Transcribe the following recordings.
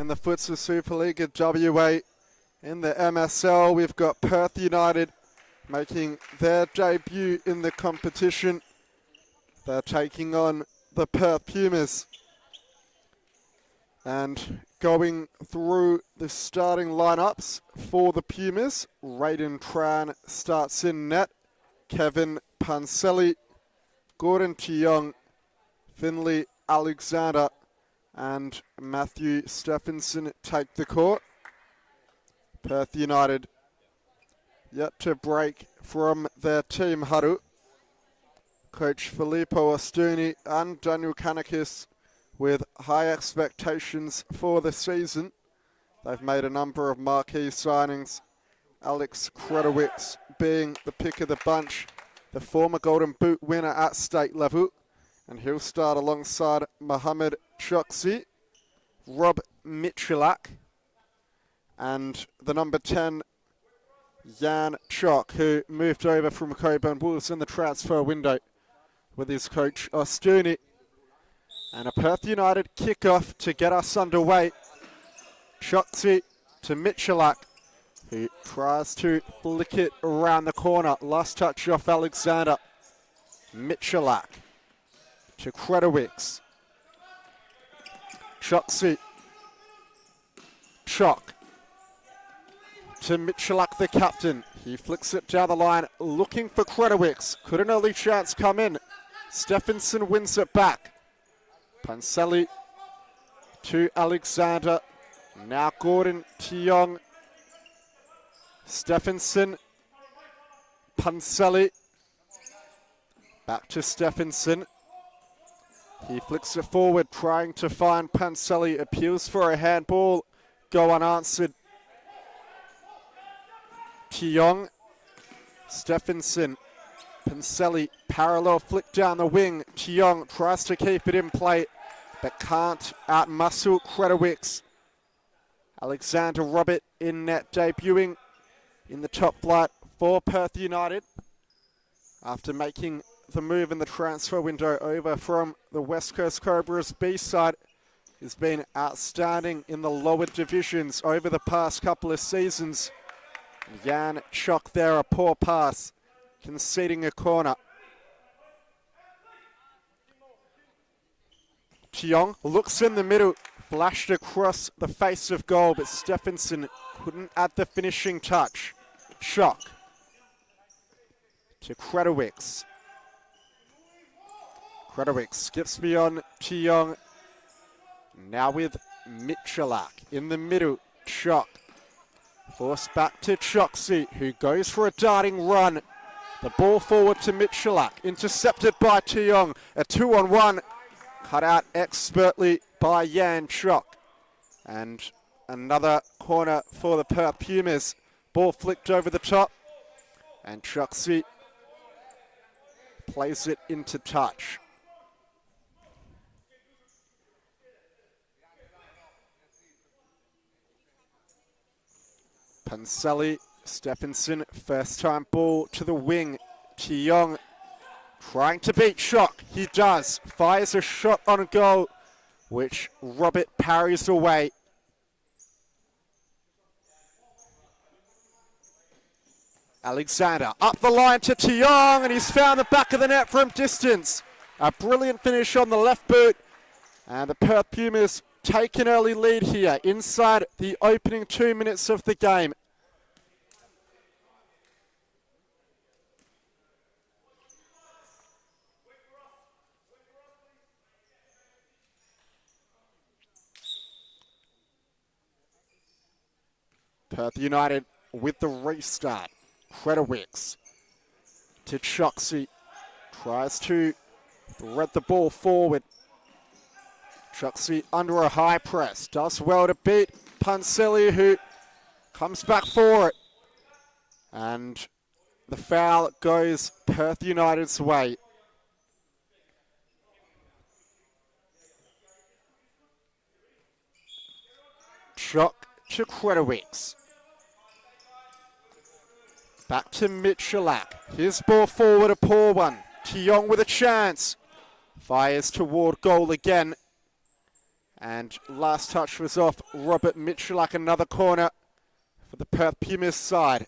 in the Futsal Supa-Liga WA. In the MSL, we've got Perth United making their debut in the competition. They're taking on the Perth Pumas. And going through the starting lineups for the Pumas, Raiden Tran starts in net, Kevin Panselli, Gordon Tiong, Finley Alexander and Matthew Stephenson take the court. Perth United yet to break from their team huddle. Coach Filippo Ostuni and Daniel Kanakis with high expectations for the season. They've made a number of marquee signings. Alex Kredowicz being the pick of the bunch, the former Golden Boot winner at state level. And he'll start alongside Mohamed Choksi, Rob Michalak, and the number 10, Jan Chok, who moved over from Coburn Wolves in the transfer window with his coach Ostuni. And a Perth United kickoff to get us underway. Choksi to Michalak, who tries to flick it around the corner. Last touch off Alexander. Michalak to Kredowicz. Choksi. Chok to Michalak, the captain. He flicks it down the line, looking for Kredowicz. Could an early chance come in? Stephenson wins it back. Panselli to Alexander. Now Gordon Tiong. Stephenson. Panselli. Back to Stephenson. He flicks it forward, trying to find Panselli. Appeals for a handball. Go unanswered. Tiong. Stephenson. Panselli. Parallel flick down the wing. Tiong tries to keep it in play, but can't outmuscle Kredowicz. Alexander Robert in net, debuting in the top flight for Perth United after making the move in the transfer window over from the West Coast Cobras B side. He's been outstanding in the lower divisions over the past couple of seasons. Jan Chok there, a poor pass, conceding a corner. Tiong looks in the middle, flashed across the face of goal, but Stephenson couldn't add the finishing touch. Chok to Kredowicz. Kredowicz skips beyond Tiong. Now with Michalak in the middle. Chok forced back to Choksi, who goes for a darting run. The ball forward to Michalak, intercepted by Tiong. A 2-on-1, cut out expertly by Jan Chok. And another corner for the Perth Pumas. Ball flicked over the top, and Choksi plays it into touch. Panselli, Stephenson, first time ball to the wing. Tiong trying to beat Chok. He does. Fires a shot on goal, which Robert parries away. Alexander up the line to Tiong, and he's found the back of the net from distance. A brilliant finish on the left boot. And the Perth Pumas take an early lead here inside the opening 2 minutes of the game. Perth United with the restart. Kredowicz to Choksi. Tries to thread the ball forward. Choksi under a high press. Does well to beat Panselli, who comes back for it. And the foul goes Perth United's way. Chok to Kredowicz. Back to Michalak. His ball forward, a poor one. Tiong with a chance. Fires toward goal again. And last touch was off Robert Michalak, another corner for the Perth Pumas side.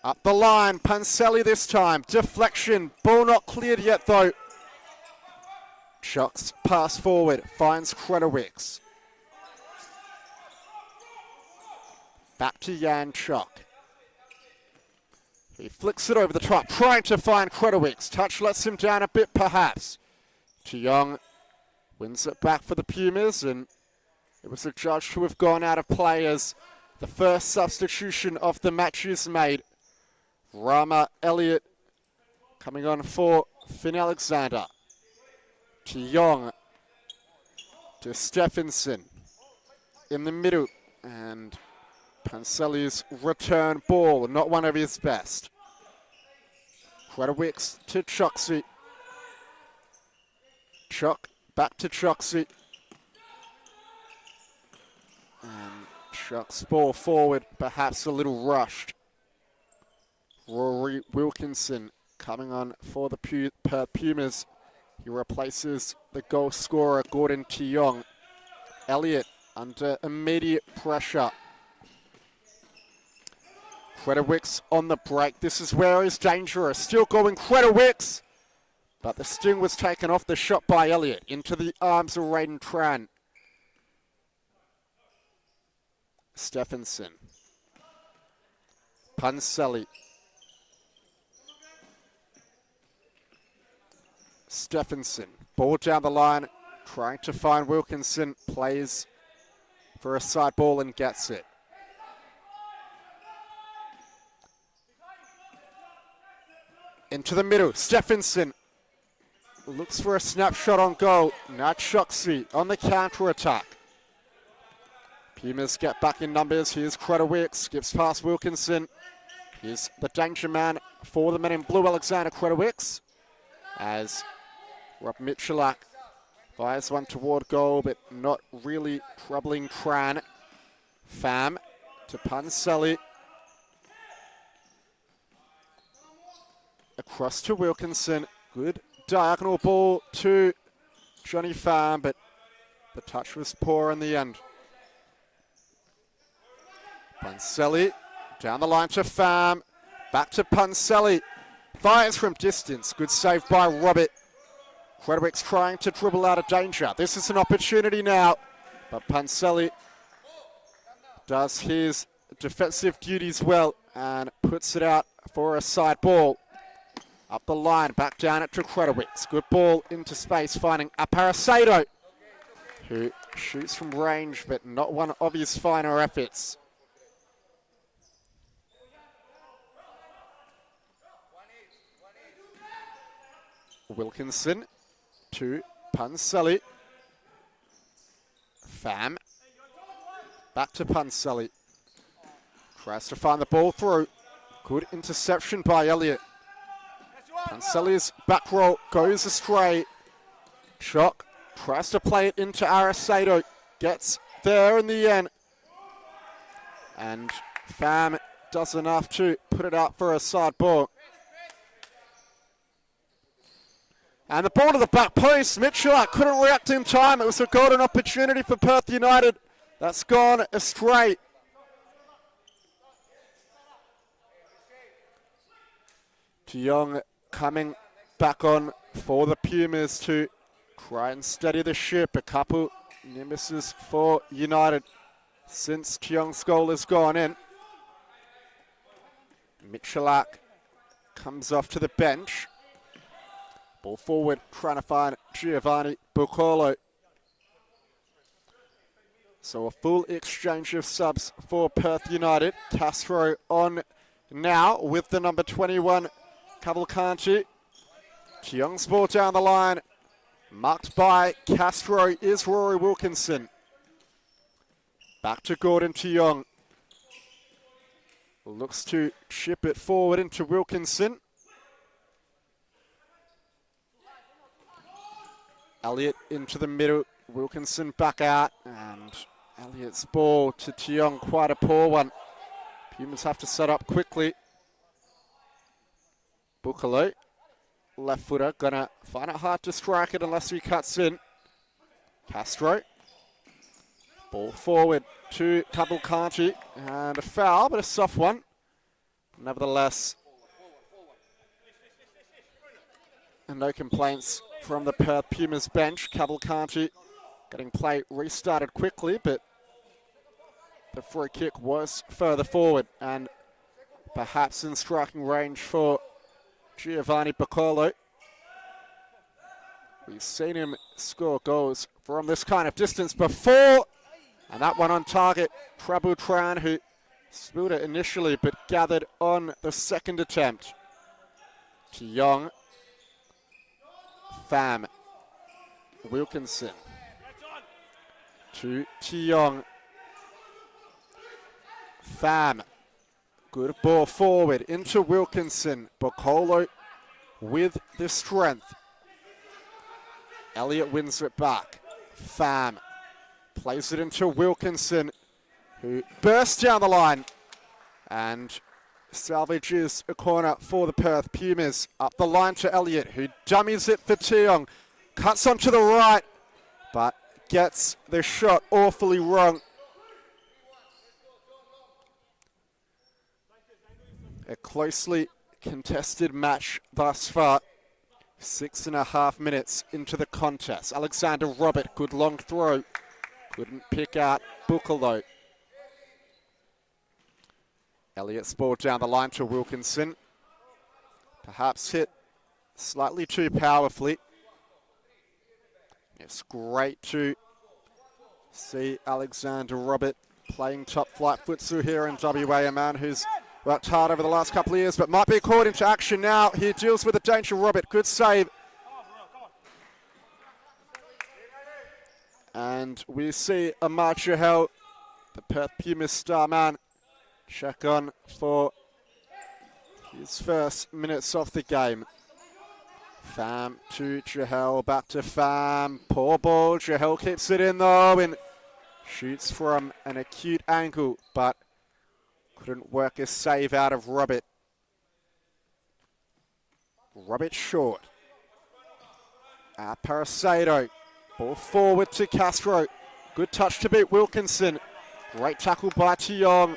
Up the line, Panselli this time. Deflection, ball not cleared yet though. Chucks pass forward, finds Credowicks. Back to Jan Chuck. He flicks it over the top, trying to find Credowicks. Touch lets him down a bit perhaps. Young wins it back for the Pumas, and it was adjudged to have gone out of play as the first substitution of the match is made. Rama Elliott coming on for Finn Alexander. Young to Stephenson in the middle, and Panselli's return ball, not one of his best. Credowicks to Choxy. Chuck back to Choxy. And Chuck's ball forward, perhaps a little rushed. Rory Wilkinson coming on for the Perth Pumas. He replaces the goal scorer, Gordon Tiong. Elliott under immediate pressure. Credowicks on the break. This is where he's dangerous. Still going Credowicks. But the sting was taken off the shot by Elliott into the arms of Raiden Tran. Stephenson. Panselli. Stephenson. Ball down the line. Trying to find Wilkinson. Plays for a side ball and gets it. Into the middle. Stephenson. Looks for a snapshot on goal. Now Choxy on the counter-attack. Pumas get back in numbers. Here's Credowicks. Skips past Wilkinson. Here's the danger man for the men in blue, Alexander Credowicks. As Rob Michalak fires one toward goal, but not really troubling Tran. Pham to Panselli. Across to Wilkinson. Good diagonal ball to Johnny Pham, but the touch was poor in the end. Panselli down the line to Pham. Back to Panselli. Fires from distance. Good save by Robert. Credowicks trying to dribble out of danger. This is an opportunity now, but Panselli does his defensive duties well and puts it out for a side ball. Up the line, back down it to Credowicks. Good ball into space, finding Aparisato, who shoots from range, but not one of his finer efforts. Wilkinson to Panselli. Pham. Back to Panselli. Tries to find the ball through. Good interception by Elliott. Panselli's back roll goes astray. Chock tries to play it into Arisato. Gets there in the end. And Pham does enough to put it out for a side ball. And the ball to the back post. Michalak couldn't react in time. It was a golden opportunity for Perth United. That's gone astray. Tiong coming back on for the Pumas to try and steady the ship. A couple near misses for United since Tiong's goal has gone in. Michalak comes off to the bench. Ball forward, trying to find Giovanni Bucolo. So a full exchange of subs for Perth United. Castro on now with the number 21, Cavalcanti. Tiong's ball down the line. Marked by Castro is Rory Wilkinson. Back to Gordon Tiong. Looks to chip it forward into Wilkinson. Elliott into the middle, Wilkinson back out, and Elliott's ball to Tiong, quite a poor one. Pumas have to set up quickly. Bucalo left footer, gonna find it hard to strike it unless he cuts in. Castro. Ball forward to Cavalcanti, and a foul, but a soft one. Nevertheless, no complaints from the Perth Pumas bench. Cavalcanti getting play restarted quickly, but the free kick was further forward and perhaps in striking range for Giovanni Piccolo. We've seen him score goals from this kind of distance before. And that one on target, Prabhu Tran, who spilled it initially but gathered on the second attempt. To Young. Pham. Wilkinson. To Young. Pham. Good ball forward into Wilkinson. Piccolo with the strength. Elliott wins it back. Pham. Plays it into Wilkinson, who bursts down the line and salvages a corner for the Perth Pumas. Up the line to Elliott, who dummies it for Tiong. Cuts onto the right, but gets the shot awfully wrong. A closely contested match thus far. 6.5 minutes into the contest. Alexander Robert, good long throw. Couldn't pick out Buccolo. Elliott's ball down the line to Wilkinson. Perhaps hit slightly too powerfully. It's great to see Alexander Robert playing top flight futsal here in WA, a man who's worked hard over the last couple of years, but might be caught into action now. He deals with the danger. Robert, good save. And we see Amar Chahal, the Perth Pumas star man, check on for his first minutes of the game. Pham to Chahal, back to Pham. Poor ball, Chahal keeps it in though and shoots from an acute angle, but couldn't work a save out of Robert. Robert short. Paracedo. Ball forward to Castro. Good touch to beat Wilkinson. Great tackle by Tiong.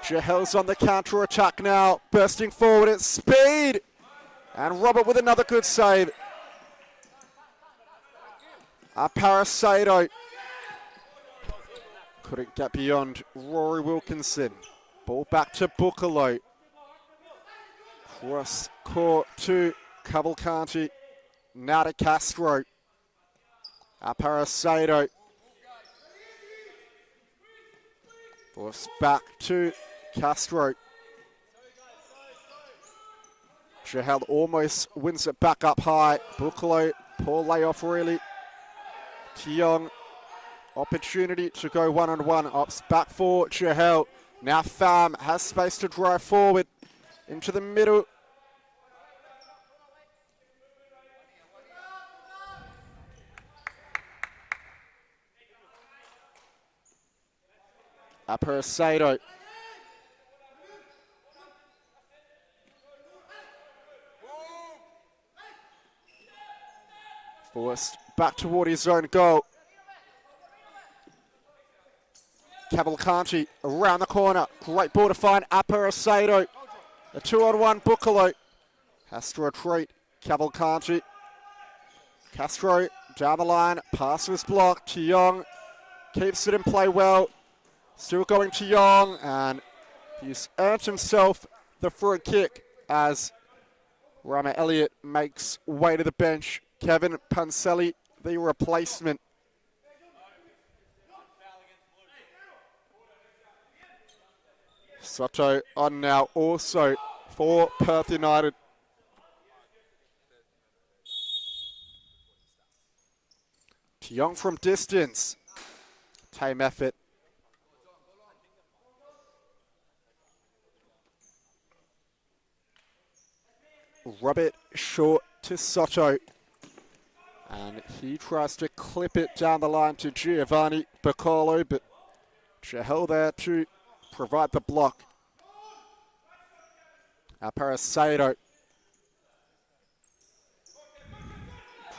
Chahal's on the counter attack now. Bursting forward at speed. And Robert with another good save. Paracedo. Couldn't get beyond Rory Wilkinson. Ball back to Buccolo. Cross court to Cavalcanti. Now to Castro. Paracedo. Force back to Castro. Chahal almost wins it back up high. Buccolo, poor layoff really. Tiong, opportunity to go one-on-one. Ops back for Chahal. Now Pham has space to drive forward into the middle. Paracedo. Forced back toward his own goal. Cavalcanti around the corner. Great ball to find Paracedo. A 2-on-1 Buccolo. Has to retreat. Cavalcanti. Castro down the line. Pass was blocked. Tiong keeps it in play well. Still going to Young, and he's earned himself the free kick as Rama Elliott makes way to the bench. Kevin Panselli, the replacement. Soto on now also for Perth United. Tiong from distance. Tame effort. Robert short to Soto. And he tries to clip it down the line to Giovanni Piccolo, but Chahal there to provide the block. Paracedo.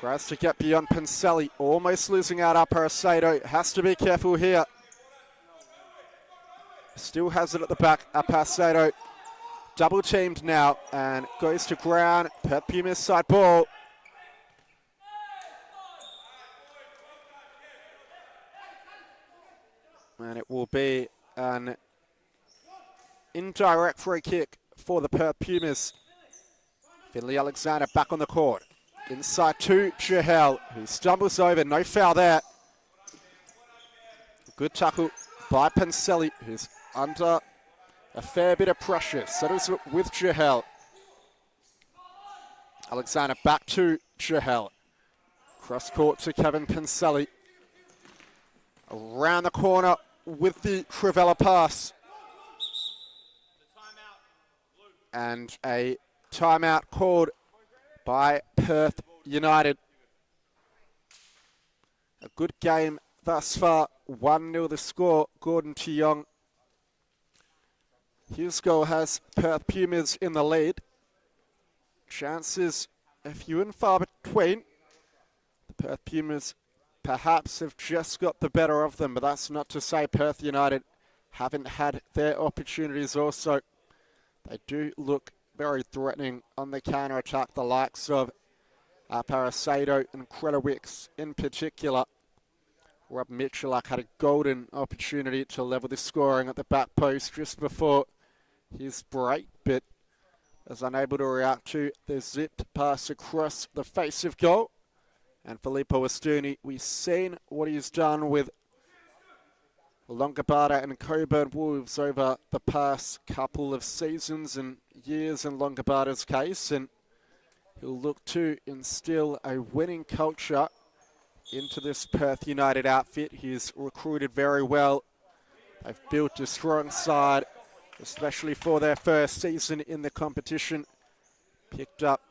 Tries to get beyond Panselli, almost losing out Aparisato. Has to be careful here. Still has it at the back, Aparisato. Double teamed now and goes to ground. Perth Pumas side ball. And it will be an indirect free kick for the Perth Pumas. Finley Alexander back on the court. Inside to Chahal, who stumbles over, no foul there. Good tackle by Panselli, who's under a fair bit of pressure. Settles it with Chahal. Alexander back to Chahal. Cross court to Kevin Panselli. Around the corner with the Trivella pass. And a timeout called by Perth United. A good game thus far. 1-0 the score. Gordon Tiong. His goal has Perth Pumas in the lead. Chances a few and far between. The Perth Pumas perhaps have just got the better of them, but that's not to say Perth United haven't had their opportunities also. They do look very threatening on the counter-attack, the likes of Aparisato and Credowicks in particular. Rob Mitchellak had a golden opportunity to level the scoring at the back post just before his break, but was unable to react to the zipped pass across the face of goal. And Filippo Astuni, we've seen what he's done with Longobarda and Coburn Wolves over the past couple of seasons and years in Longobarda's case, and he'll look to instill a winning culture into this Perth United outfit. He's recruited very well. They've built a strong side, especially for their first season in the competition. Picked up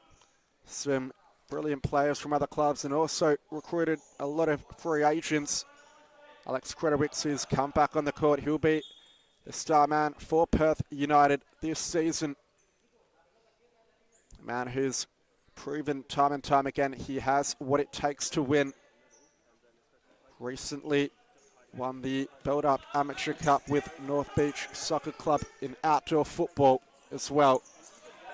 some brilliant players from other clubs and also recruited a lot of free agents. Alex Credowicks, who's come back on the court, he'll be the star man for Perth United this season. A man who's proven time and time again he has what it takes to win. Recently won the Build-Up Amateur Cup with North Beach Soccer Club in outdoor football as well.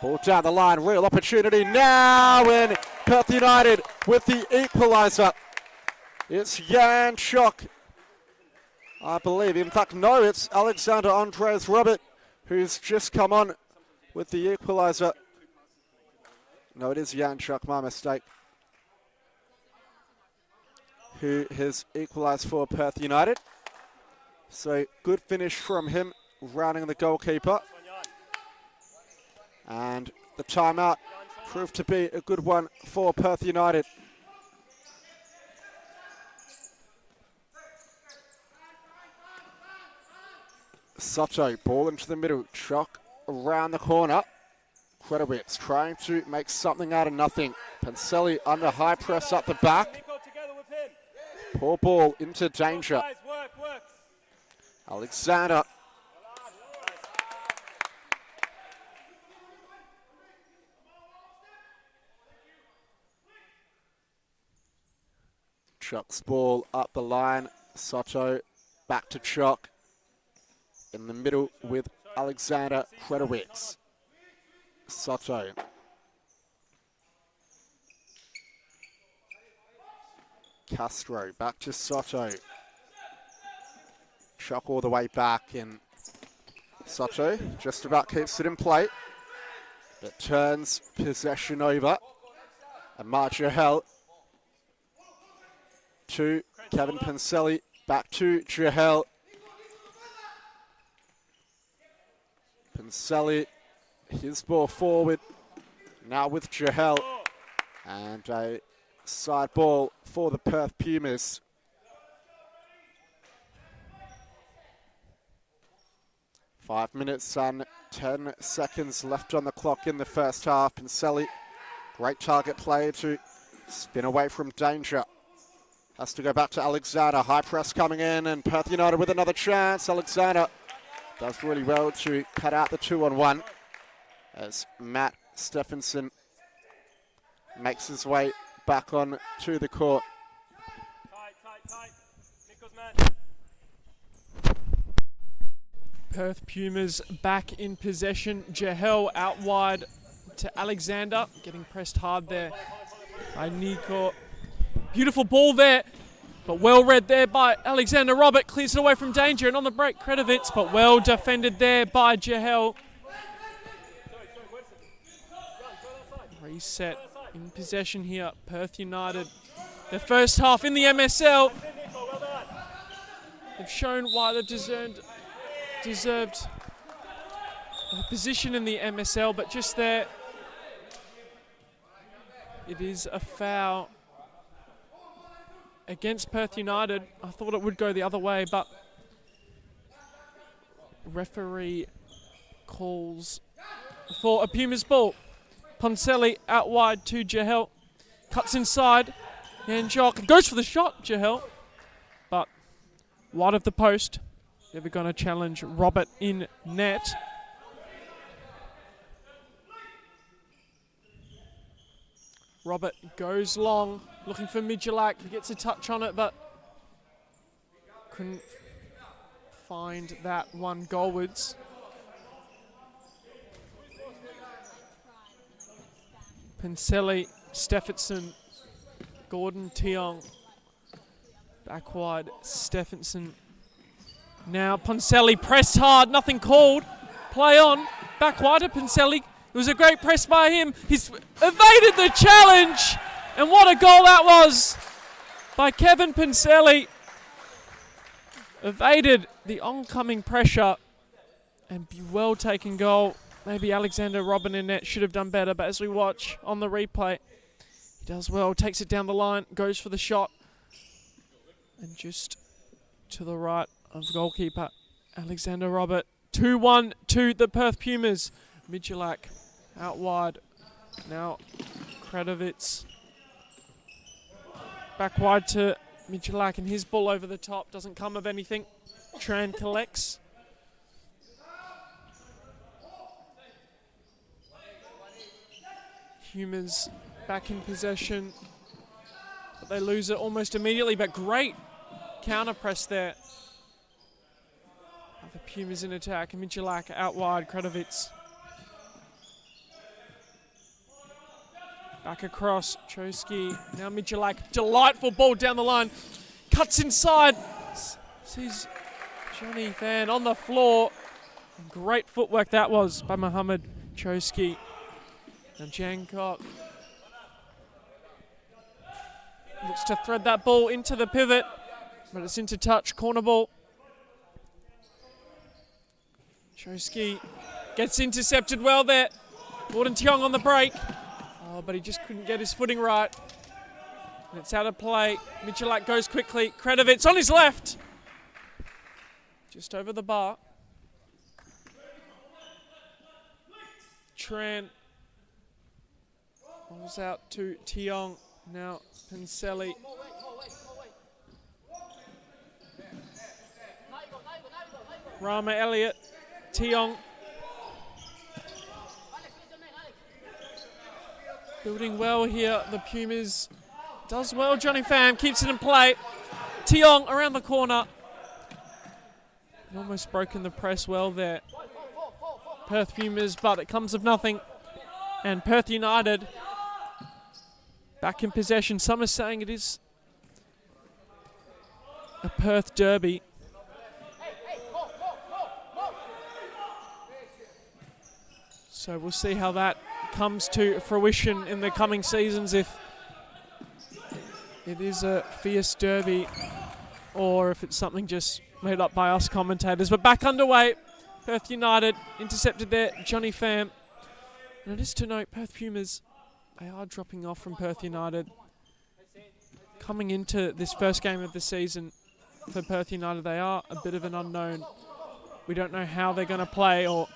Ball down the line, real opportunity now, and Perth United with the equaliser. It's Jan Schock, I believe. In fact, no, it's Alexander Andres Robert who's just come on with the equaliser. No, it is Jan Schock, my mistake, who has equalised for Perth United. So good finish from him, rounding the goalkeeper. And the timeout proved to be a good one for Perth United. Soto, ball into the middle, Chock around the corner. Credowicks trying to make something out of nothing. Panselli under high press up the back. Poor ball into danger. Alexander. Chock's ball up the line. Soto back to Chock. In the middle with Alexander Credowicks. Soto. Castro back to Soto. Chock all the way back, and Soto just about keeps it in play, but turns possession over. And Marjahel to Kevin Panselli, back to Jahel. Panselli, his ball forward, now with Jahel, and a side ball for the Perth Pumas. Five minutes and 10 seconds left on the clock in the first half. Panselli, great target play to spin away from danger. Has to go back to Alexander. High press coming in, and Perth United with another chance. Alexander does really well to cut out the 2-on-1 as Matt Stephenson makes his way back on to the court. Tight. Nichols, man. Perth Pumas back in possession. Jahel out wide to Alexander, getting pressed hard there by Nico. Beautiful ball there, but well read there by Alexander. Robert clears it away from danger, and on the break, Kredovitz, but well defended there by Jahel. Reset in possession here. Perth United, their first half in the MSL. They've shown why they've deserved a position in the MSL, but just there, it is a foul against Perth United. I thought it would go the other way, but referee calls for a Pumas ball. Poncelli out wide to Jahel. Cuts inside. And Jock goes for the shot, Jahel. But wide of the post. They're going to challenge Robert in net. Robert goes long, looking for Midgelak. He gets a touch on it, but couldn't find that one goalwards. Poncelli, Stephenson, Gordon, Tiong. Back wide, Stephenson. Now Poncelli pressed hard, nothing called. Play on, back wide to Poncelli. It was a great press by him. He's evaded the challenge. And what a goal that was by Kevin Poncelli. Evaded the oncoming pressure and be well taken goal. Maybe Alexander Robin in net should have done better, but as we watch on the replay, he does well, takes it down the line, goes for the shot. And just to the right of goalkeeper Alexander Robert. 2-1 to the Perth Pumas. Midgelak out wide. Now Kredovitz. Back wide to Midgelak, and his ball over the top doesn't come of anything. Tran collects. Pumas back in possession, but they lose it almost immediately, but great counter press there. The Pumas in attack, Midgelak out wide, Kredovitz. Back across, Choski, now Midgelak, delightful ball down the line, cuts inside, sees Johnny Fan on the floor. Great footwork that was by Mohammed Choski. Now Jankok looks to thread that ball into the pivot, but it's into touch, corner ball. Choski gets intercepted well there. Gordon Tiong on the break. Oh, but he just couldn't get his footing right. And it's out of play. Midgelak goes quickly. Kredovitz on his left. Just over the bar. Tran rolls out to Tiong. Now Poncelli. Rama Elliott. Tiong. Building well here. The Pumas does well. Johnny Pham keeps it in play. Tiong around the corner. Almost broken the press well there. Perth Pumas, but it comes of nothing. And Perth United back in possession. Some are saying it is a Perth derby. So we'll see how that comes to fruition in the coming seasons, if it is a fierce derby or if it's something just made up by us commentators. But back underway, Perth United intercepted there, Johnny Pham. And it is to note, Perth Pumas, they are dropping off from Perth United. Coming into this first game of the season for Perth United, they are a bit of an unknown. We don't know how they're going to play or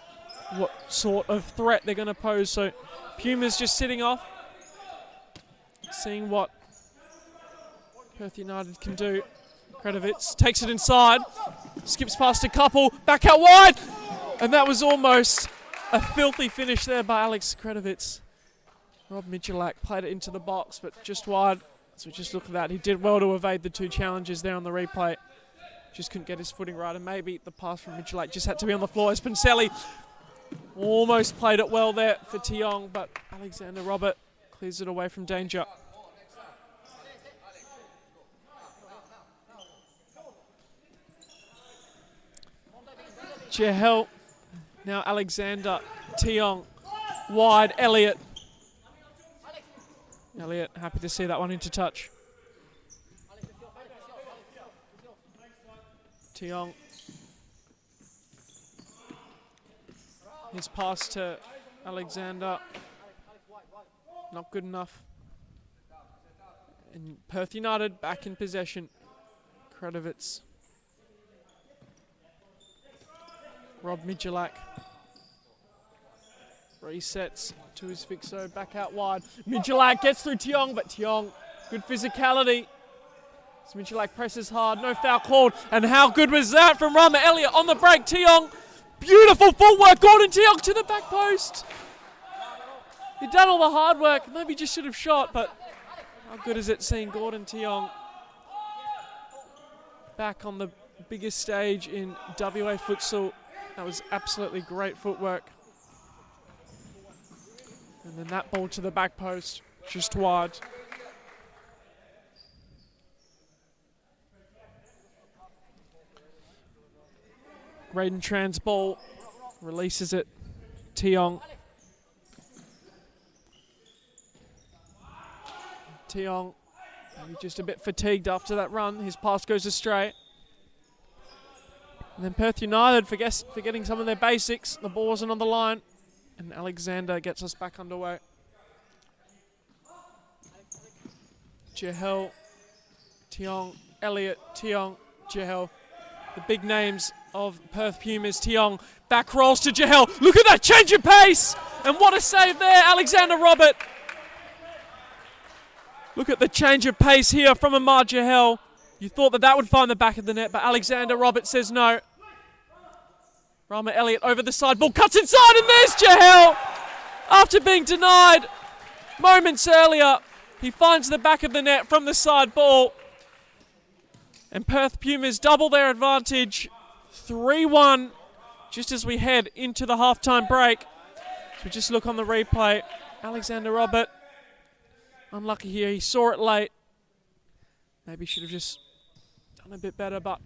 what sort of threat they're going to pose. So Pumas just sitting off, seeing what Perth United can do. Kredovitz takes it inside, skips past a couple, back out wide, and that was almost a filthy finish there by Alex Kredovitz. Rob Michalak played it into the box, but just wide. So just look at that. He did well to evade the two challenges there on the replay. Just couldn't get his footing right, and maybe the pass from Michalak just had to be on the floor. As Panselli almost played it well there for Tiong, but Alexander Robert clears it away from danger. Jehel, now Alexander, Tiong, wide, Elliott. Elliott happy to see that one into touch. Tiong. His pass to Alexander. Not good enough. And Perth United back in possession. Kradovitz. Rob Michalak. Resets to his fixo, back out wide. Michalak gets through Tiong, but Tiong, good physicality. So Michalak presses hard, no foul called. And how good was that from Rama Elliott on the break? Tiong, beautiful footwork. Gordon Tiong to the back post. He'd done all the hard work. Maybe just should have shot, but how good is it seeing Gordon Tiong back on the biggest stage in WA futsal? That was absolutely great footwork. And then that ball to the back post, just wide. Raiden Tran's ball, releases it. Tiong. Tiong, maybe just a bit fatigued after that run. His pass goes astray. And then Perth United forgetting some of their basics. The ball wasn't on the line. And Alexander gets us back underway. Jehel, Tiong, Elliott, Tiong, Jehel. The big names of Perth Pumas. Tiong, back rolls to Jehel. Look at that change of pace! And what a save there, Alexander Robert. Look at the change of pace here from Amar Jehel. You thought that would find the back of the net, but Alexander Robert says no. Rama Elliott over the side, ball cuts inside, and there's Jehel! After being denied moments earlier, he finds the back of the net from the side ball. And Perth Pumas double their advantage, 3-1, just as we head into the halftime break. So we just look on the replay. Alexander Robert, unlucky here, he saw it late. Maybe should have just done a bit better, but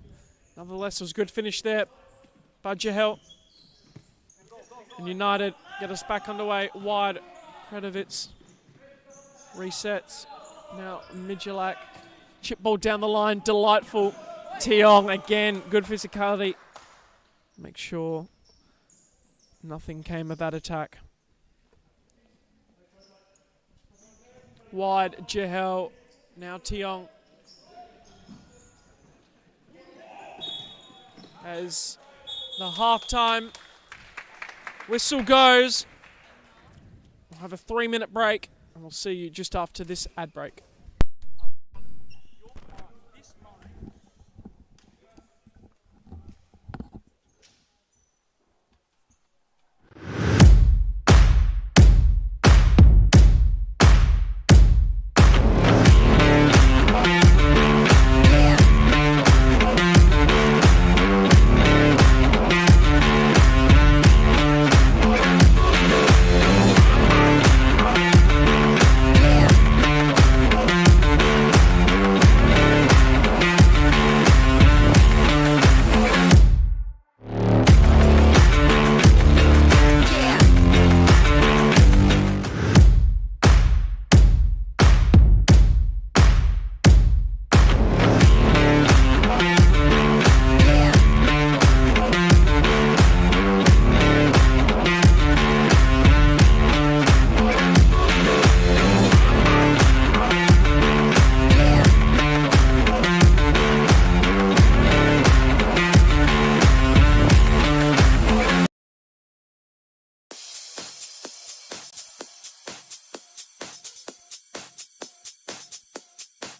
nonetheless, it was a good finish there by Jehel. And United get us back underway. Wide, Kradovitz resets. Now Michalak, chip ball down the line, delightful. Tiong again, good physicality. Make sure nothing came of that attack. Wide, Jehel. Now Tiong. As the halftime whistle goes, we'll have a 3-minute break, and we'll see you just after this ad break.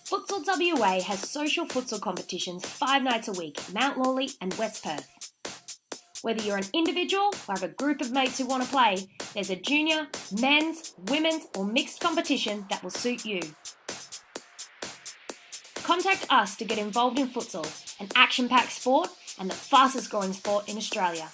Futsal WA has social futsal competitions 5 nights a week in Mount Lawley and West Perth. Whether you're an individual or have a group of mates who want to play, there's a junior, men's, women's or mixed competition that will suit you. Contact us to get involved in futsal, an action-packed sport and the fastest growing sport in Australia.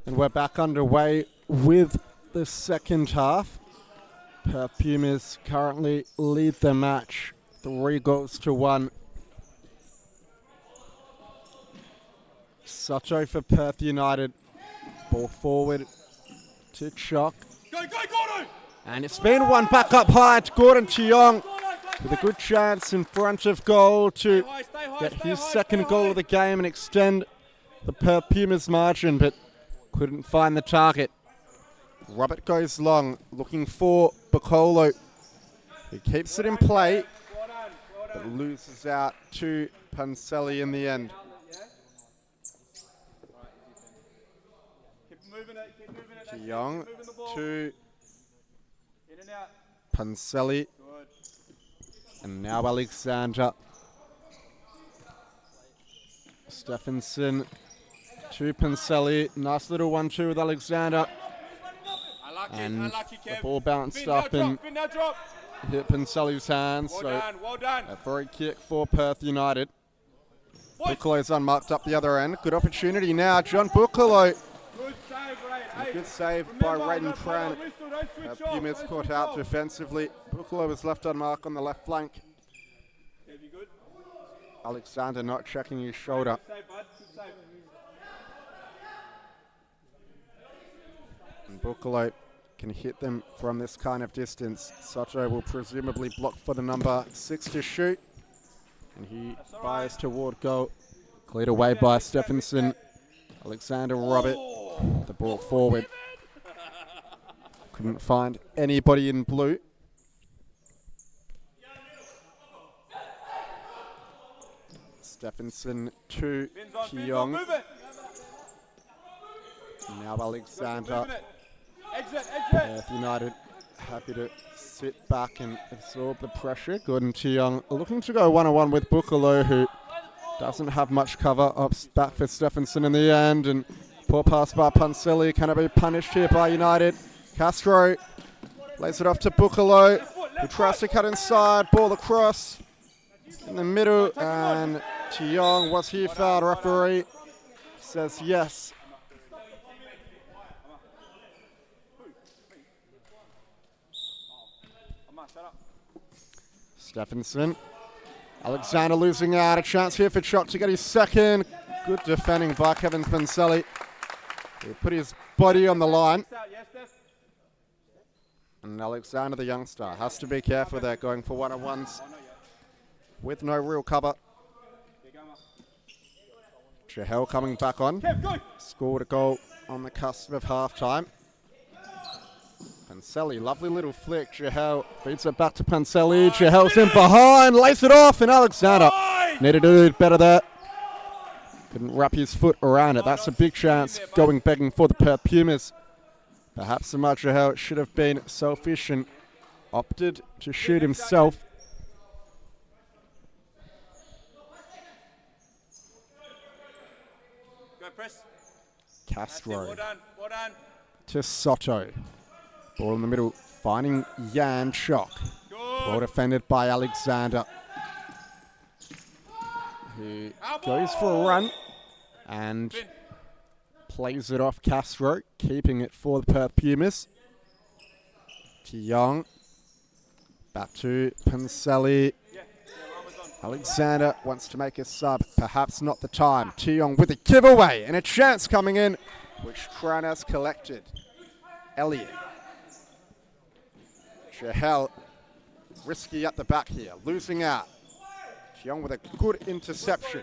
And we're back underway with the second half. Perth Pumas currently lead the match 3-1. Sato for Perth United. Ball forward to Chock. Go, Gordon! And it's been one back up high to Gordon Tiong with a good chance in front of goal to get his second goal of the game and extend the Perth Pumas margin, but couldn't find the target. Robert goes long, looking for Bacolo. He keeps it in play, but loses out to Panselli in the end. Young to Panselli. And now Alexander. Stephenson to Panselli. Nice little 1-2 with Alexander. And the ball bounced up and hit Panselli's hands. So a free kick for Perth United. Buccalo's unmarked up the other end. Good opportunity now. John Buccalo. A good save by Raiden Tran. Pumas caught out defensively. Buccalo was left unmarked on the left flank. Alexander not checking his shoulder. And Buccalo can hit them from this kind of distance. Sato will presumably block for the number 6 to shoot. And he fires toward goal. Cleared away by Stephenson. Alexander Robert. The ball forward. Couldn't find anybody in blue. Stephenson to Keong. Now Alexander. Perth United happy to sit back and absorb the pressure. Gordon Keong looking to go 1-on-1 with Buccalo, who doesn't have much cover. Ups back for Stephenson in the end, and poor pass by Panselli. Can it be punished here by United? Castro lays it off to Buccalo, who tries to cut inside. Ball across in the middle, and Tiong was he fouled? Referee says yes. Stephenson. Alexander losing out. A chance here for Chock to get his second. Good defending by Kevin Panselli. He put his body on the line. And Alexander, the youngster, has to be careful there, going for one-on-ones with no real cover. Chahel coming back on. Scored a goal on the cusp of half-time. Panselli, lovely little flick. Chahel feeds it back to Panselli. Chahel's in behind, lays it off, and Alexander needed to do better there. Couldn't wrap his foot around it. That's a big chance going begging for the Perth Pumas. Perhaps Amajahel should have been selfish and opted to shoot himself. Go press. Castro Well done. Well done. to Soto. Ball in the middle, finding Jan Chok. Well defended by Alexander, who goes for a run and plays it off Castro, keeping it for the Perth Pumas. To Young, back to Panseli. Alexander wants to make a sub, perhaps not the time. Tiong with a giveaway and a chance coming in, which Tran has collected. Elliott. Chahel, risky at the back here, losing out. Tiong with a good interception.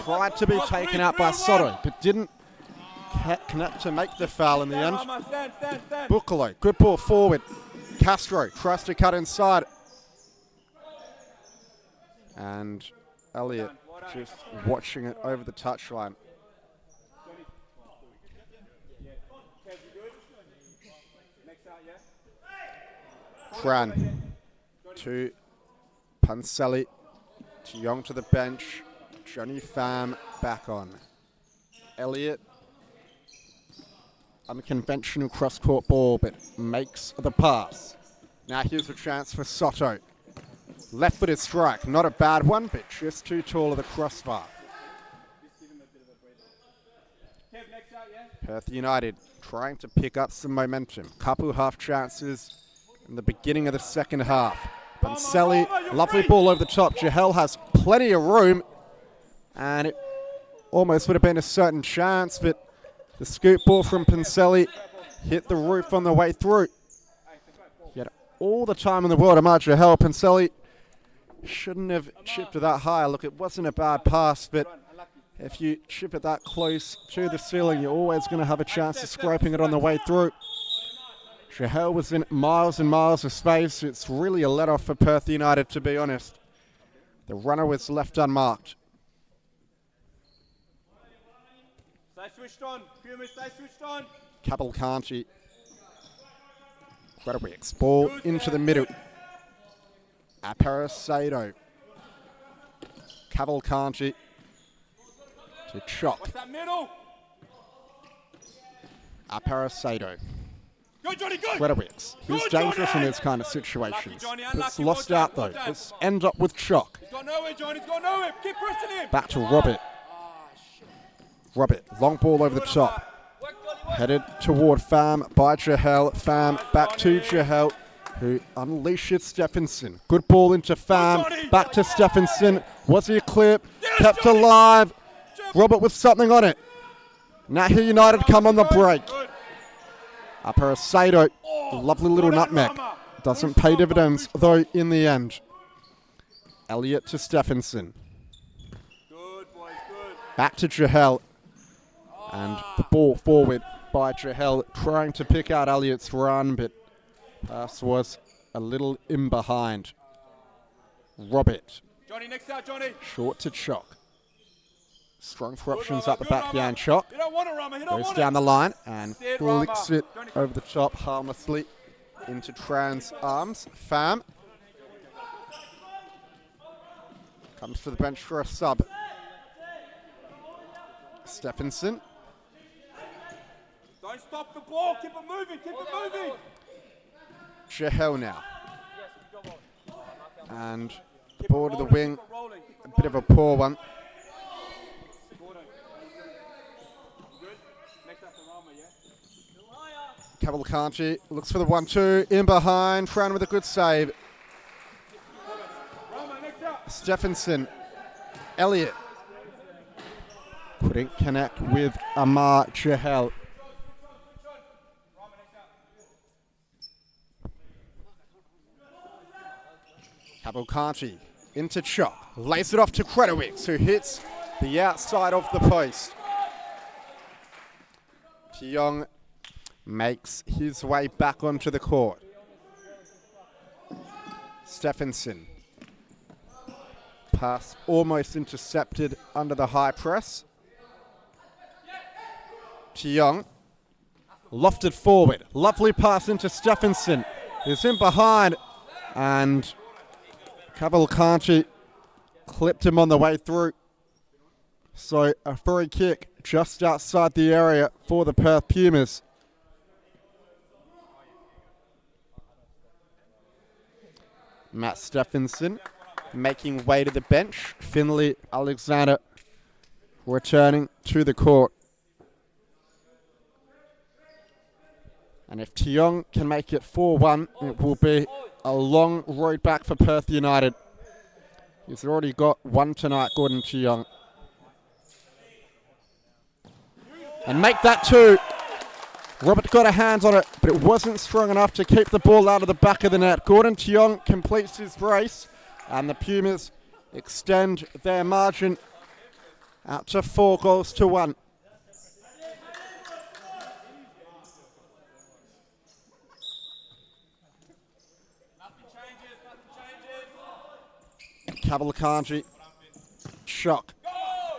Tried to be taken out by Soto, but didn't connect to make the foul in the end. Bukalo, good ball forward. Castro tries to cut inside. And Elliott just watching it over the touchline. Tran to Panseli, to Young to the bench, Johnny Pham back on. Elliott, unconventional cross-court ball, but makes the pass. Now here's a chance for Soto. Left-footed strike, not a bad one, but just too tall of the crossbar. Perth United trying to pick up some momentum. Couple half chances in the beginning of the second half. Panseli, lovely ball over the top. Jahel has plenty of room, and it almost would have been a certain chance, but the scoop ball from Panseli hit the roof on the way through. He had all the time in the world. Jahel, Panseli shouldn't have chipped it that high. Look, it wasn't a bad pass, but if you chip it that close to the ceiling, you're always going to have a chance of scraping it on the way through. Chahel was in miles and miles of space. It's really a let-off for Perth United, to be honest. The runner was left unmarked. Stay switched on. Pumas, stay switched on. Cavalcanti. Credowicks. Ball into the middle. Aparacado. Cavalcanti to Chok. What's that middle? Aparacado. Go, Johnny, go! Credowicks. He's dangerous in these kind of situations. It's lost out though. Let's end up with Chok. He's got nowhere, Johnny. He's got nowhere. Keep pressing him. Back to Robert. Robert. Long ball over the top. Headed toward Pham by Jahel. Pham back to Jahel, who unleashes Stephenson. Good ball into Pham. Back to Stephenson. Was he a clip? Kept alive. Robert with something on it. Now here United come on the break. Aparacado. Lovely little nutmeg. Doesn't pay dividends though in the end. Elliott to Stephenson. Back to Jahel. And the ball forward by Jahel, trying to pick out Elliott's run, but pass was a little in behind. Robert. Johnny, next out, Johnny. Short to Chok. Strong for options up the back, Jan Chok. Goes down the line and flicks it over the top harmlessly into Tran's arms. Pham comes to the bench for a sub. Stephenson. Don't stop the ball. Keep it moving. Keep it moving. Jahel now. And the ball to the wing. A bit of a poor one. Cavalcanti looks for the 1-2. In behind. Tran with a good save. Stephenson. Elliott. Couldn't connect with Amar Jahel. Cavalcanti into Chok. Lays it off to Credowicks, who hits the outside of the post. Tiong makes his way back onto the court. Stephenson. Pass almost intercepted under the high press. Young. Lofted forward. Lovely pass into Stephenson. He's in behind. And Cavalcanti clipped him on the way through. So a free kick just outside the area for the Perth Pumas. Matt Stephenson making way to the bench. Finley Alexander returning to the court. And if Tiong can make it 4-1, it will be a long road back for Perth United. He's already got one tonight, Gordon Tiong. And make that 2. Robert got a hand on it, but it wasn't strong enough to keep the ball out of the back of the net. Gordon Tiong completes his brace, and the Pumas extend their margin out to 4-1. Cavalcanti, shock,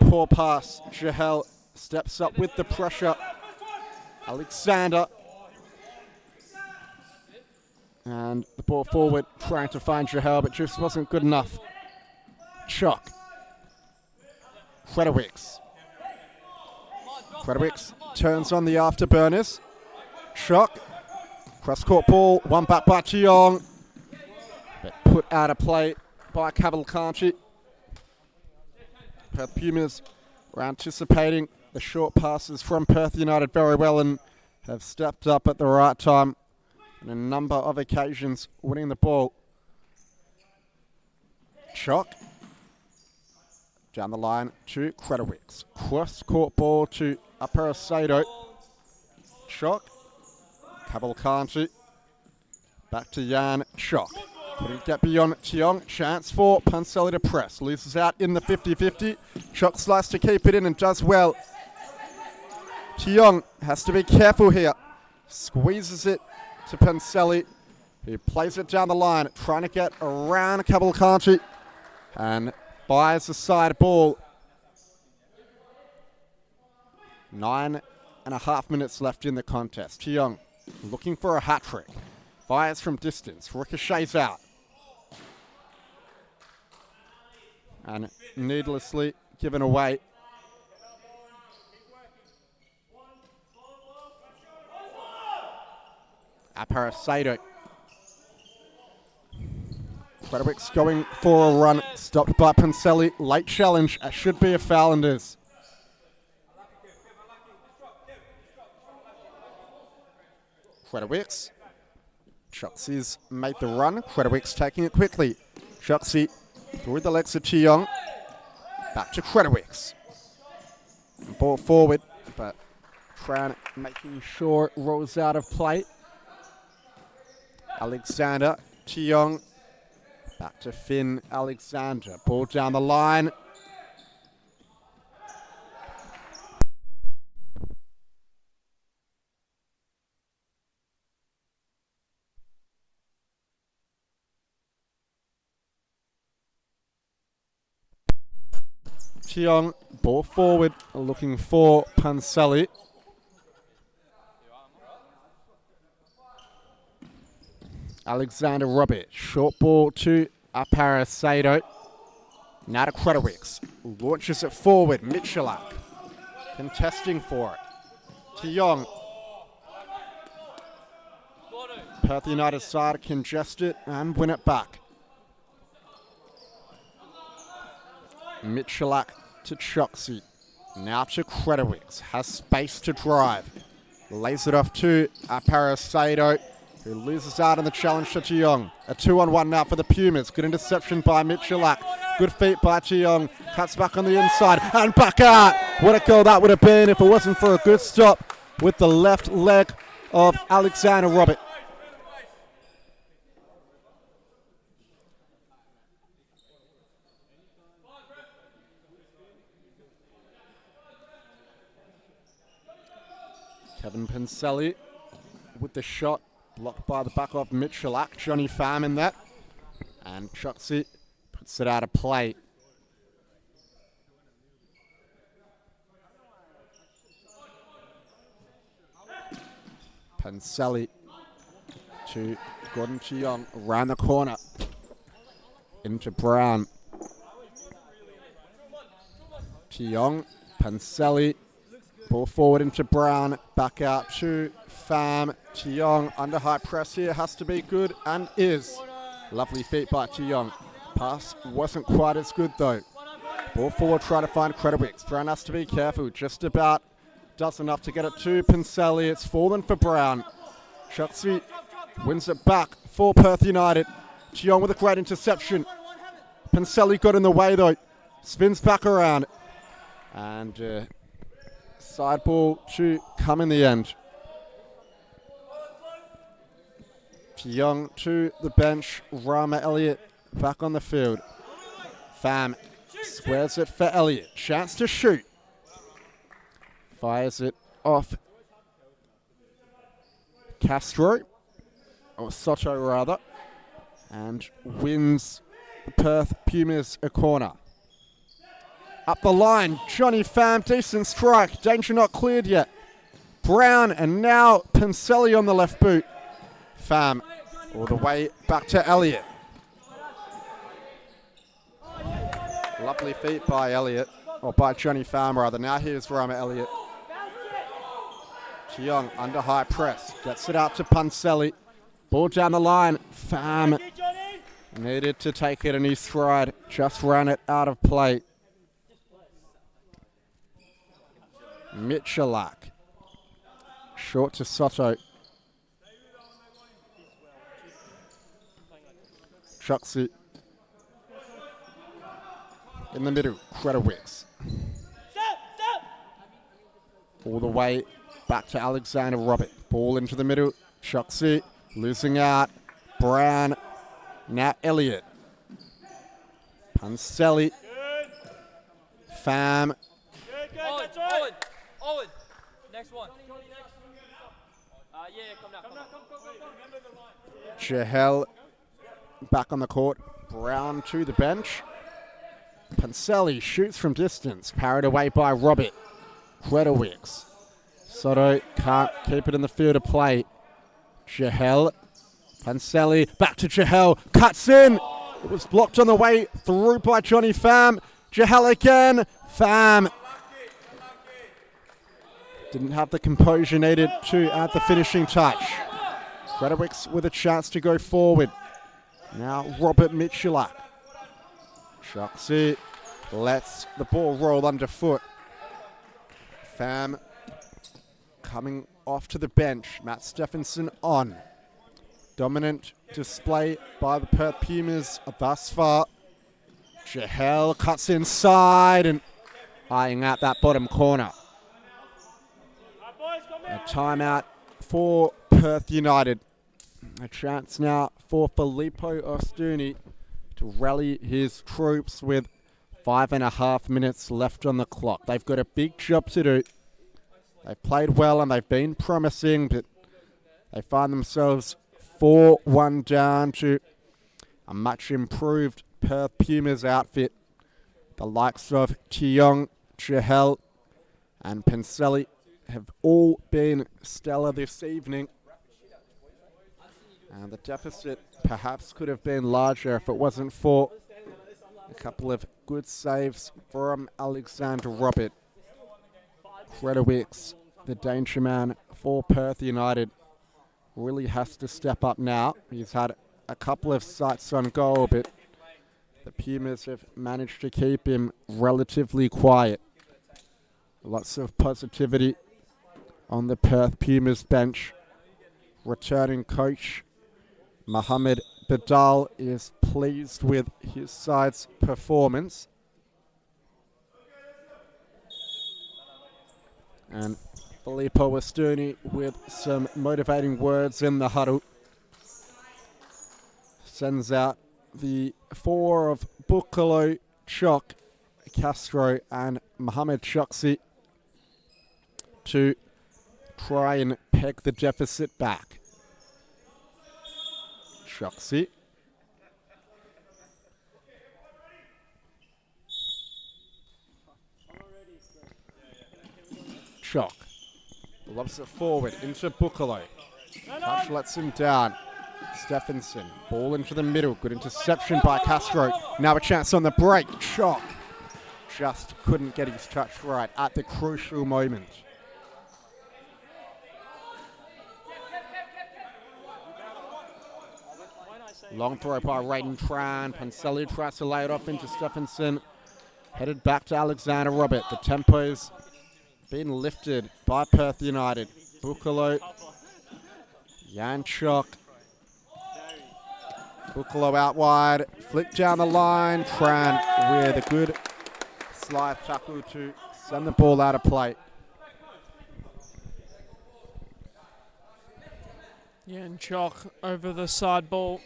poor pass. Jahel steps up with the pressure. Alexander, and the ball forward, trying to find Jahel, but just wasn't good enough. Shock. Credowicz turns on the afterburners. Shock. Cross-court ball, one back by Tiong, but put out of play by Cavalcanti. Perth Pumas were anticipating the short passes from Perth United very well and have stepped up at the right time on a number of occasions, winning the ball. Shock. Down the line to Credowicz. Cross-court ball to Aparacedo. Shock. Cavalcanti. Back to Jan. Shock. Couldn't get beyond Tiong. Chance for Panselli to press. Loses out in the 50-50. Shock slice to keep it in and does well. Tiong has to be careful here. Squeezes it to Panselli. He plays it down the line, trying to get around Cavalcanti. And buys the side ball. 9.5 minutes left in the contest. Tiong looking for a hat trick. Fires from distance. Ricochets out. And needlessly given away. Aparacedo. Credowicz going for a run. Stopped by Panselli. Late challenge. Should be a foul and is. Credowicz. Choxy's made the run. Credowicz taking it quickly. Choxy through the legs of Tiong. Back to Credowicz. Ball forward, but Tran making sure it rolls out of play. Alexander, Tiong. Back to Finn Alexander. Ball down the line. Tiong, ball forward, looking for Panselli. Alexander Robert, short ball to Aparacedo. Now to Credowicz, launches it forward, Michalak contesting for it. Tiong. Perth United side congested and win it back. Michalak to Choxy. Now to Credowicz. Has space to drive. Lays it off to Aparacedo, who loses out in the challenge to Tiong. A 2-on-1 now for the Pumas. Good interception by Michalak. Good feet by Tiong. Cuts back on the inside and back out. What a goal that would have been if it wasn't for a good stop with the left leg of Alexander Robert. Kevin Panselli with the shot, blocked by the back of Michalak. Johnny Pham in that. And Choxy puts it out of play. Panseli to Gordon Chiong around the corner. Into Brown. Chiong, Panseli. Ball forward into Brown. Back out to Pham. Chiong under high press here. Has to be good and is. Lovely feet by Chiong. Pass wasn't quite as good though. Ball forward, try to find Credowicks. Brown has to be careful. Just about does enough to get it to Panseli. It's fallen for Brown. Shuxi wins it back for Perth United. Chiong with a great interception. Panseli got in the way though. Spins back around. And side ball to come in the end. Chiong to the bench. Rama Elliott back on the field. Pham squares it for Elliott. Chance to shoot. Fires it off Castro, or Soto rather, and wins the Perth Pumas a corner. Up the line, Johnny Pham, decent strike. Danger not cleared yet. Brown and now Panseli on the left boot. Pham all the way back to Elliott. Lovely feet by Elliott, or by Johnny Pham rather. Now here's Rama Elliott. Chiong under high press, gets it out to Panseli. Ball down the line, Pham needed to take it in his stride, just ran it out of play. Michalak, short to Soto. Shuxi in the middle, Credowicks. All the way back to Alexander Robert. Ball into the middle. Shuxi losing out. Brown. Now Elliott. Panseli. Pham. Owen. Next one. Yeah, come now. Chahel back on the court. Brown to the bench. Panseli shoots from distance. Parried away by Robert. Credowicks. Soto can't keep it in the field of play. Chahel. Panseli back to Chahel. Cuts in. It was blocked on the way through by Johnny Pham. Chahel again. Pham didn't have the composure needed to add the finishing touch. Credowicks with a chance to go forward. Now Robert Michalak. Shuxi lets the ball roll underfoot. Pham coming off to the bench. Matt Stephenson on. Dominant display by the Perth Pumas thus far. Chahel cuts inside and eyeing out that bottom corner. A timeout for Perth United. A chance now for Filippo Ostuni to rally his troops with 5.5 minutes left on the clock. They've got a big job to do. They've played well and they've been promising, but they find themselves 4-1 down to a much improved Perth Pumas outfit. The likes of Chiong, Chahel and Panseli have all been stellar this evening. And the deficit perhaps could have been larger if it wasn't for a couple of good saves from Alexander Robert. Credowicks, the danger man for Perth United, really has to step up now. He's had a couple of sights on goal, but the Pumas have managed to keep him relatively quiet. Lots of positivity on the Perth Pumas bench. Returning coach Mohamed Badal is pleased with his side's performance. And Filippo Ostuni with some motivating words in the huddle. Sends out the four of Bukalo, Chok, Castro and Mohamed Shuxi to try and peg the deficit back. Shuxi. Chok. Lobs it forward into Bukalo. Touch lets him down. Stephenson, ball into the middle. Good interception by Castro. Now a chance on the break. Chalk just couldn't get his touch right at the crucial moment. Long throw by Raiden Tran. Panselli tries to lay it off into Stephenson. Headed back to Alexander Robert. The tempo's been lifted by Perth United. Bukalo. Yanchuk. Bukalo out wide. Flick down the line. Tran with a good slide tackle to send the ball out of play. Yanchuk over the side ball.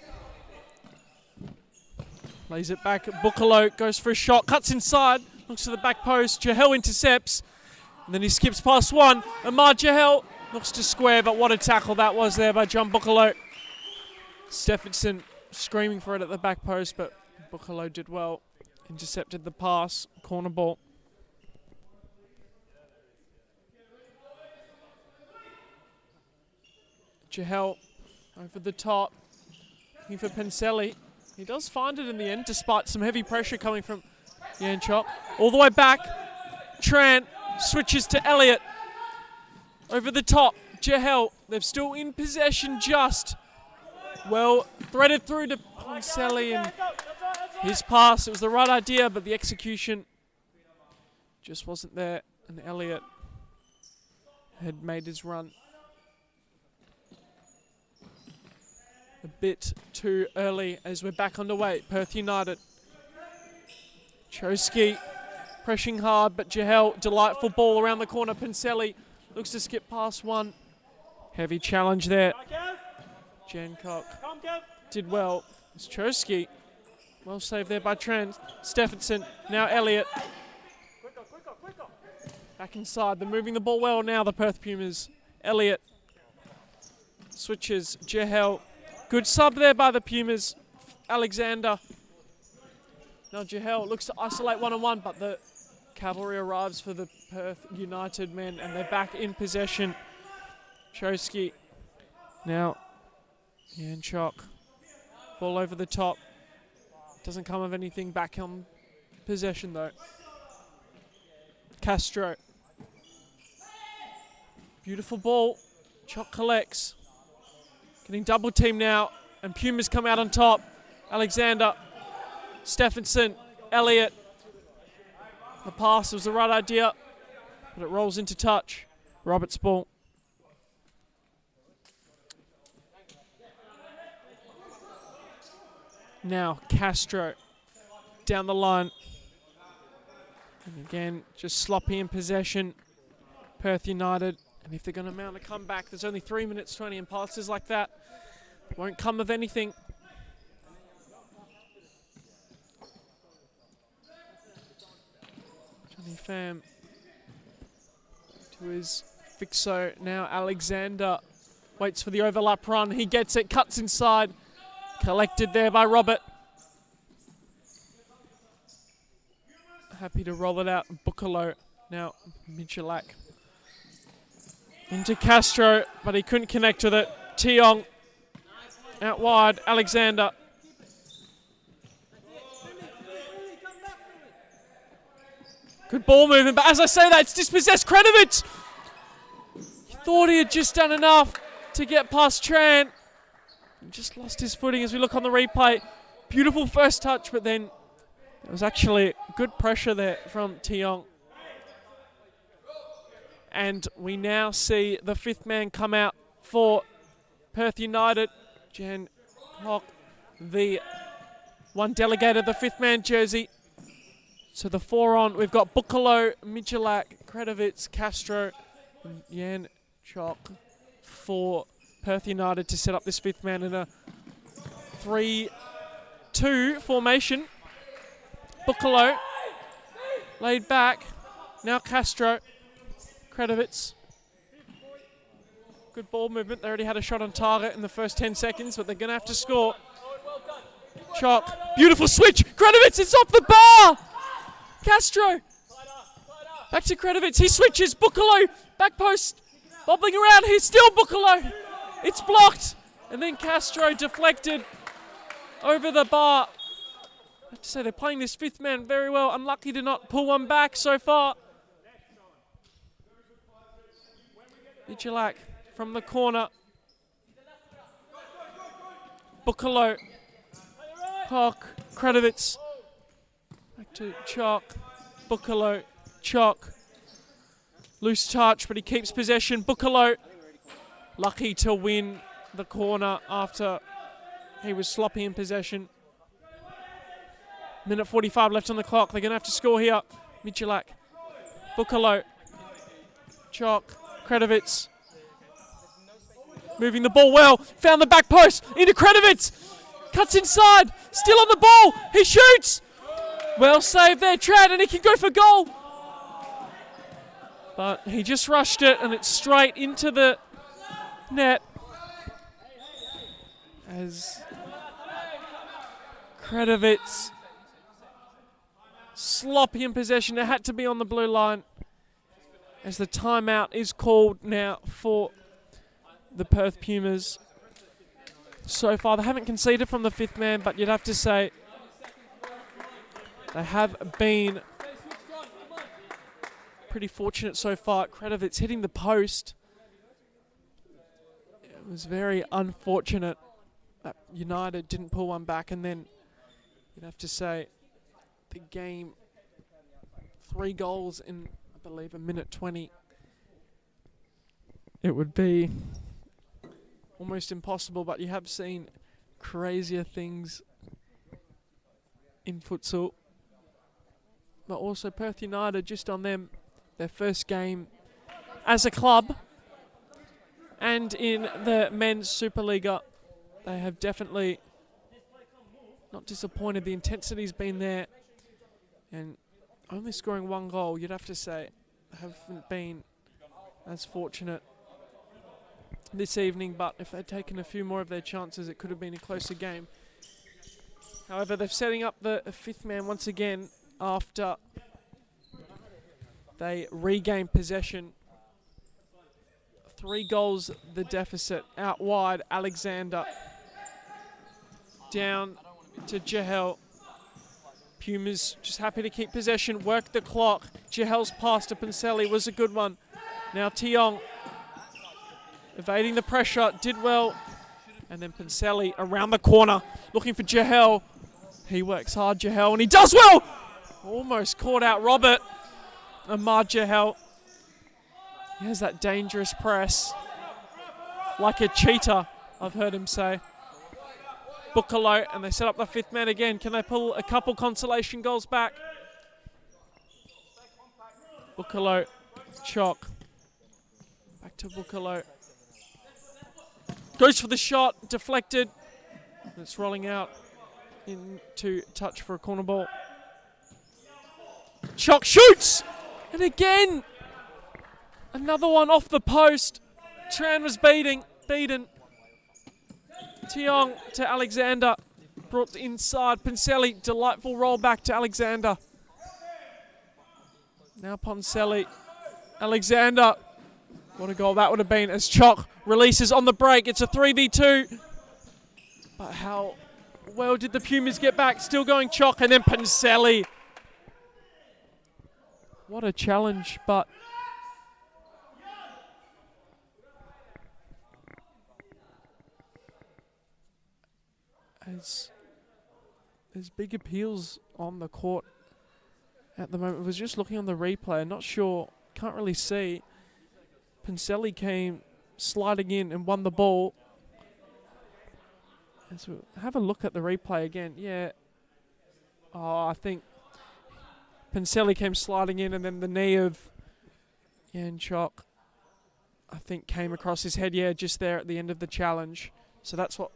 Lays it back. Bukalo goes for a shot. Cuts inside. Looks to the back post. Jahel intercepts. And then he skips past one. Amar Jahel looks to square, but what a tackle that was there by John Bukalo. Stephenson screaming for it at the back post, but Bukalo did well. Intercepted the pass. Corner ball. Jahel over the top. Looking for Panselli. He does find it in the end, despite some heavy pressure coming from Yanchuk. All the way back. Tran switches to Elliott. Over the top. Jahel. They're still in possession just. Well, threaded through to Panselli and his pass. It was the right idea, but the execution just wasn't there. And Elliott had made his run a bit too early as we're back underway. Perth United. Choski pressing hard, but Jahel, delightful ball around the corner. Panselli looks to skip past one. Heavy challenge there. Jancock did well. It's Choski. Well saved there by Trent. Stephenson, now Elliott. Back inside, they're moving the ball well now, the Perth Pumas. Elliott switches, Jahel. Good sub there by the Pumas. Alexander. Now Jahel looks to isolate one-on-one, but the cavalry arrives for the Perth United men, and they're back in possession. Choski. Now Yanchuk. Ball over the top. Doesn't come of anything back on possession though. Castro. Beautiful ball. Chock collects. Getting double teamed now, and Pumas come out on top. Alexander, Stephenson, Elliott. The pass was the right idea, but it rolls into touch. Roberts' ball. Now Castro down the line. And again, just sloppy in possession. Perth United. And if they're going to mount a comeback, there's only 3 minutes 20, and passes like that won't come of anything. Johnny Pham to his fixo. Now Alexander waits for the overlap run. He gets it, cuts inside. Collected there by Robert. Happy to roll it out. Bukalo. Now Michalak. Into Castro, but he couldn't connect with it. Tiong out wide. Alexander. Good ball movement, but as I say that, it's dispossessed. Krenovitz! He thought he had just done enough to get past Tran. Just lost his footing as we look on the replay. Beautiful first touch, but then there was actually good pressure there from Tiong. And we now see the fifth man come out for Perth United. Jan Hock, the one delegated the fifth man jersey. So the 4 on, we've got Bukalo, Michalak, Krenovitz, Castro, and Jan Chok for Perth United to set up this fifth man in a 3-2 formation. Bukalo laid back. Now Castro. Krenovitz. Good ball movement. They already had a shot on target in the first 10 seconds, but they're going to have to score. Chok. Beautiful switch. Krenovitz, it's off the bar. Castro. Back to Krenovitz. He switches. Bukalo. Back post. Bobbling around. He's still Bukalo. It's blocked! And then Castro deflected over the bar. I have to say, they're playing this fifth man very well. Unlucky to not pull one back so far. Michalak from the corner. Bukalo. Hock. Kredovitz. Back to Chalk. Bukalo. Chalk. Loose touch, but he keeps possession. Bukalo. Lucky to win the corner after he was sloppy in possession. Minute 45 left on the clock. They're going to have to score here. Michalak. Bukalo. Chalk. Kredovitz. Moving the ball well. Found the back post. Into Kredovitz. Cuts inside. Still on the ball. He shoots. Well saved there, Trad, and he can go for goal. But he just rushed it, and it's straight into the net. As Kredovitz, sloppy in possession. It had to be on the blue line. As the timeout is called now for the Perth Pumas. So far, they haven't conceded from the fifth man, but you'd have to say they have been pretty fortunate so far. Kredovitz hitting the post. It was very unfortunate that United didn't pull one back, and then you'd have to say the game, 3 goals in, I believe, a minute 20. It would be almost impossible, but you have seen crazier things in futsal. But also Perth United, just on them, their first game as a club. And in the men's Supa-Liga, they have definitely not disappointed. The intensity's been there. And only scoring 1 goal, you'd have to say, haven't been as fortunate this evening. But if they'd taken a few more of their chances, it could have been a closer game. However, they're setting up the fifth man once again after they regain possession. 3 goals the deficit. Out wide, Alexander. Down to Jahel. Pumas just happy to keep possession, work the clock. Jahel's pass to Panselli was a good one. Now Tiong evading the pressure, did well. And then Panselli around the corner, looking for Jahel. He works hard, Jahel, and he does well! Almost caught out Robert. Ahmad Jahel. He has that dangerous press. Like a cheetah, I've heard him say. Bukalo, and they set up the fifth man again. Can they pull a couple consolation goals back? Bukalo, Chalk. Back to Bukalo. Goes for the shot, deflected. It's rolling out into touch for a corner ball. Chalk shoots! And again, another one off the post. Tran was beaten. Tiong to Alexander. Brought inside. Panselli, delightful roll back to Alexander. Now Ponselli. Alexander. What a goal that would have been as Chalk releases on the break. It's a 3v2. But how well did the Pumas get back? Still going Chalk, and then Panselli. What a challenge, but as there's big appeals on the court at the moment. I was just looking on the replay, not sure, can't really see. Panselli came sliding in and won the ball. And so have a look at the replay again. Yeah. Oh, I think Panselli came sliding in, and then the knee of Jan Chok, I think, came across his head, yeah, just there at the end of the challenge. So that's what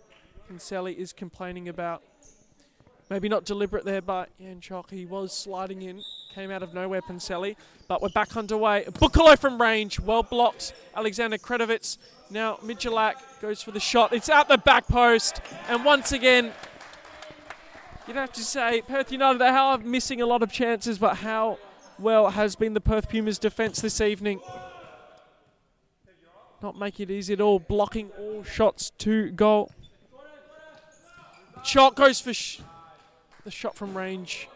Panselli is complaining about. Maybe not deliberate there, but Jan Chok, he was sliding in, came out of nowhere, Panselli. But we're back underway. Bukalo from range, well blocked. Alexander Kredovitz. Now Michalak goes for the shot. It's out the back post, and once again, you'd have to say, Perth United, they are missing a lot of chances, but how well has been the Perth Pumas defence this evening? not making it easy at all, blocking all shots to goal. Shot goes for the shot from range.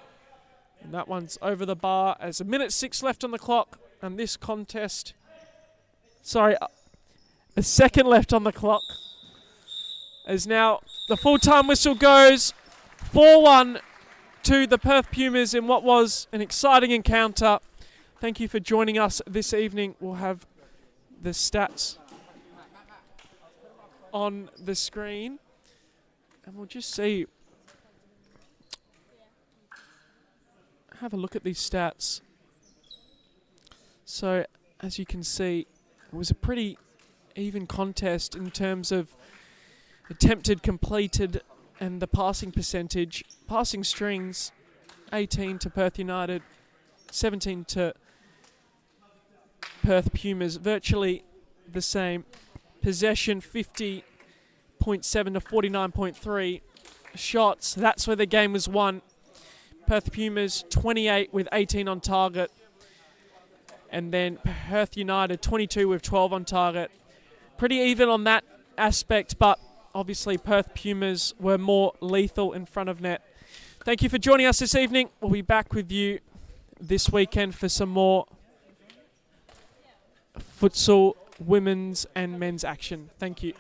And that one's over the bar as 1:06 left on the clock. And this contest, a second left on the clock. As now the full-time whistle goes 4-1 to the Perth Pumas in what was an exciting encounter. Thank you for joining us this evening. We'll have the stats on the screen. And we'll just see. Have a look at these stats. So, as you can see, it was a pretty even contest in terms of attempted, completed, and the passing percentage. Passing strings, 18 to Perth United, 17 to Perth Pumas. Virtually the same. Possession, 50.7 to 49.3. Shots, that's where the game was won. Perth Pumas, 28 with 18 on target. And then Perth United, 22 with 12 on target. Pretty even on that aspect, but obviously Perth Pumas were more lethal in front of net. Thank you for joining us this evening. We'll be back with you this weekend for some more futsal, women's and men's action. Thank you.